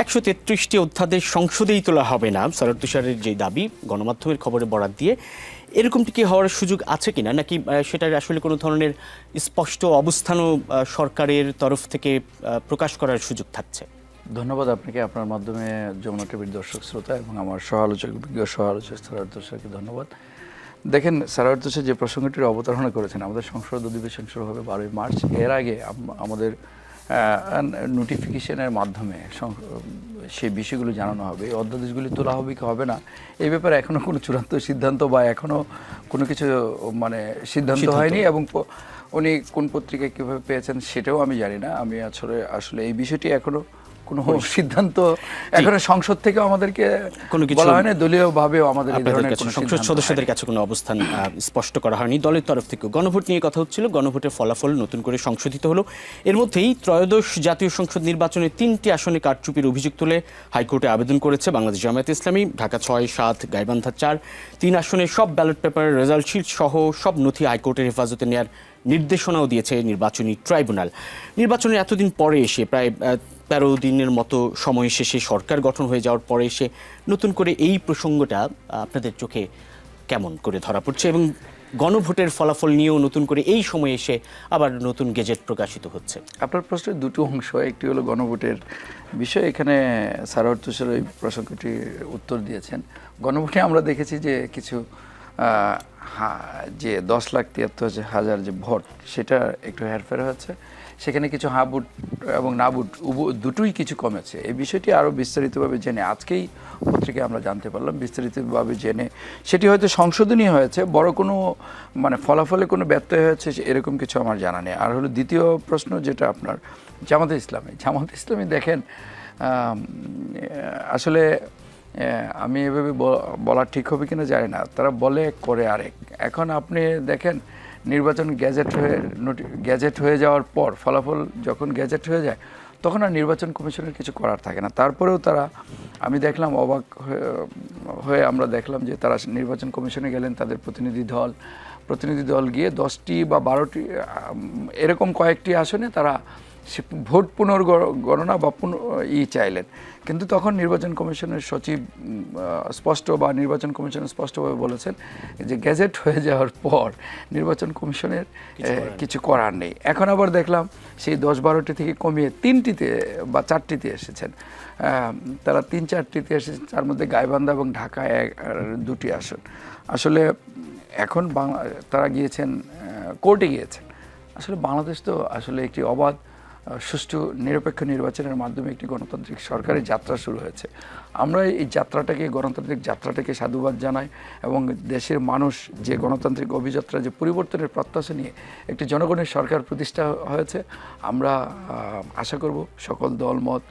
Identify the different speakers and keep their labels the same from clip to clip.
Speaker 1: 133টি অধ্যাদেশ সংসদেই তোলা হবে না, সরোয়ার তুষারের যে দাবি গণমাধ্যমের খবরে বরাত দিয়ে, এরকমটি কি হওয়ার সুযোগ আছে কিনা, নাকি সেটার আসলে কোনো ধরনের স্পষ্ট অবস্থানও সরকারের তরফ থেকে প্রকাশ করার সুযোগ থাকছে?
Speaker 2: ধন্যবাদ আপনাকে, আপনার মাধ্যমে যমুনা টিভির দর্শক শ্রোতা এবং আমার সহ-আলোচক বিজ্ঞ সহ-আলোচক সারোয়ার তুষারকে ধন্যবাদ। দেখেন, সারোয়ার তুষার যে প্রসঙ্গটির অবতারণা করেছেন, আমাদের সংসদ অধিবেশন শুরু হবে 12ই মার্চ। এর আগে আমাদের নোটিফিকেশনের মাধ্যমে সেই বিষয়গুলো জানানো হবে, এই অধ্যাদেশগুলি তোলা হবে কি হবে না এই ব্যাপারে এখনও কোনো চূড়ান্ত সিদ্ধান্ত বা এখনও কোনো কিছু সিদ্ধান্ত হয়নি, এবং উনি কোন পত্রিকায় কীভাবে পেয়েছেন সেটাও আমি জানি না। আমি আসলে এই বিষয়টি এখনও কোনো সিদ্ধান্ত এখনো সংসদ থেকে আমাদেরকে কোনো কিছু বলা হয়নি, দলীয়ভাবেও আমাদের এই ধরনের কোনো
Speaker 1: সংসদ সদস্যদের কাছে কোনো অবস্থান স্পষ্ট করা হয়নি দলের তরফ থেকে। গণভোট নিয়ে কথা হচ্ছিল, গণভোটের ফলাফল নতুন করে সংশোধিত হলো। এর মধ্যেই ত্রয়োদশ জাতীয় সংসদ নির্বাচনে 3টি আসনে কারচুপির অভিযোগ তুলে হাইকোর্টে আবেদন করেছে বাংলাদেশ জামায়াতে ইসলামী। ঢাকা 6, 7, গাইবান্ধা 4, 3 আসনে সব ব্যালট পেপার, রেজাল্ট শিট সহ সব নথি হাইকোর্টের হেফাজতে নেওয়ার নির্দেশনাও দিয়েছে নির্বাচনী ট্রাইব্যুনাল। নির্বাচনের এতদিন পরে এসে, প্রায় 13 দিনের মতো সময় শেষে, সরকার গঠন হয়ে যাওয়ার পরে এসে নতুন করে এই প্রসঙ্গটা আপনাদের চোখে কেমন করে ধরা পড়ছে, এবং গণভোটের ফলাফল নিয়েও নতুন করে এই সময় এসে আবার নতুন গেজেট প্রকাশিত হচ্ছে?
Speaker 2: আপনার প্রশ্নের দুটো অংশ, একটি হলো গণভোটের বিষয়। এখানে সারোয়ার তুষার এই প্রসঙ্গটির উত্তর দিয়েছেন। গণভোটে আমরা দেখেছি যে কিছু যে 10,73,000 যে ভোট, সেটা একটু হেরফের হয়েছে। সেখানে কিছু হ্যাঁ ভোট এবং না ভোট দুটোই কিছু কমেছে। এই বিষয়টি আরও বিস্তারিতভাবে জেনে আজকেই পত্রিকায় আমরা জানতে পারলাম। বিস্তারিতভাবে জেনে সেটি হয়তো সংশোধনী হয়েছে, বড় কোনো ফলাফলে কোনো ব্যত্যয় হয়েছে এরকম কিছু আমার জানা নেই। আর হলো দ্বিতীয় প্রশ্ন, যেটা আপনার জামাতে ইসলামী দেখেন, আসলে আমি এভাবে বলা ঠিক হবে কিনা জানি না, তারা বলে করে আরেক। এখন আপনি দেখেন, নির্বাচন গ্যাজেট হয়ে যাওয়ার পর, ফলাফল যখন গ্যাজেট হয়ে যায়, তখন আর নির্বাচন কমিশনের কিছু করার থাকে না। তারপরেও তারা, আমি দেখলাম অবাক হয়ে আমরা দেখলাম যে তারা নির্বাচন কমিশনে গেলেন, তাদের প্রতিনিধি দল গিয়ে 10টি বা 12টি এরকম কয়েকটি আসনে তারা ভোট পুনর্গণনা বা চাইলেন। কিন্তু তখন নির্বাচন কমিশনের সচিব নির্বাচন কমিশনের স্পষ্টভাবে বলেছেন যে গ্যাজেট হয়ে যাওয়ার পর নির্বাচন কমিশনের কিছু করার নেই। এখন আবার দেখলাম সেই 10-12টি থেকে কমিয়ে 3টিতে বা 4টিতে এসেছেন। তারা 3-4টিতে এসেছেন, তার মধ্যে গাইবান্ধা এবং ঢাকায় 2টি আসন। আসলে এখন তারা গিয়েছেন, কোর্টে গিয়েছেন। আসলে বাংলাদেশ তো আসলে একটি অবাধ, সুষ্ঠু, নিরপেক্ষ নির্বাচনের মাধ্যমে একটি গণতান্ত্রিক সরকারের যাত্রা শুরু হয়েছে। আমরা এই গণতান্ত্রিক যাত্রাটাকে সাধুবাদ জানাই, এবং দেশের মানুষ যে গণতান্ত্রিক অভিযাত্রা, যে পরিবর্তনের প্রত্যাশা নিয়ে একটি জনগণের সরকার প্রতিষ্ঠা হয়েছে, আমরা আশা করব সকল দলমত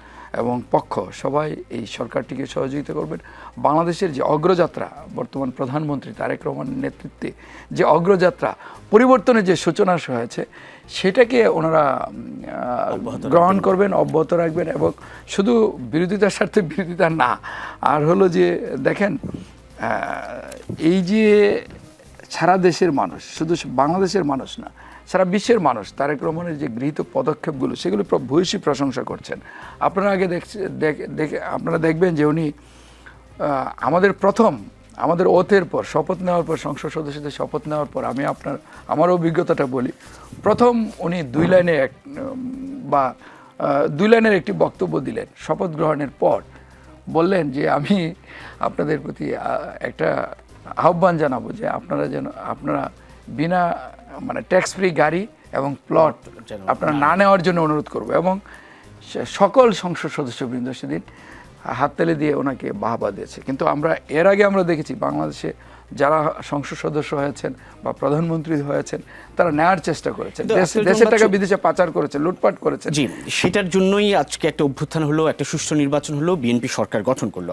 Speaker 2: এবং পক্ষ সবাই এই সরকারটিকে সহযোগিতা করবেন। বাংলাদেশের যে অগ্রযাত্রা, বর্তমান প্রধানমন্ত্রী তারেক রহমানের নেতৃত্বে যে অগ্রযাত্রা, পরিবর্তনের যে সূচনা হয়েছে, সেটাকে ওনারা গ্রহণ করবেন, অব্যাহত রাখবেন, এবং শুধু বিরোধিতার স্বার্থে বিরোধিতা না। আর হলো যে দেখেন, এই যে সারা দেশের মানুষ, শুধু বাংলাদেশের মানুষ না, সারা বিশ্বের মানুষ তারেক রহমানের যে গৃহীত পদক্ষেপগুলো, সেগুলো ভূয়সী প্রশংসা করছেন। আপনারা আগে আপনারা দেখবেন যে উনি আমাদের ওথের পর, শপথ নেওয়ার পর, সংসদ সদস্যদের শপথ নেওয়ার পর, আমি আমার অভিজ্ঞতাটা বলি, প্রথম উনি 2 লাইনের একটি বক্তব্য দিলেন শপথ গ্রহণের পর। বললেন যে আমি আপনাদের প্রতি একটা আহ্বান জানাবো যে আপনারা বিনা ট্যাক্স ফ্রি গাড়ি এবং প্লট আপনারা না নেওয়ার জন্য অনুরোধ করব। এবং সকল সংসদ সদস্যবৃন্দ সেদিন হাততালি দিয়ে ওনাকে বাহবা দিয়েছে। কিন্তু এর আগে আমরা দেখেছি বাংলাদেশে যারা সংসদ সদস্য হয়েছেন বা প্রধানমন্ত্রী হয়েছেন, তারা নেওয়ার চেষ্টা করেছেন, দেশের টাকা বিদেশে পাচার করেছেন, লুটপাট করেছেন।
Speaker 1: জি, সেটার জন্যই আজকে একটা অভ্যুত্থান হলো, একটা সুষ্ঠু নির্বাচন হলো, বিএনপি সরকার গঠন করলো।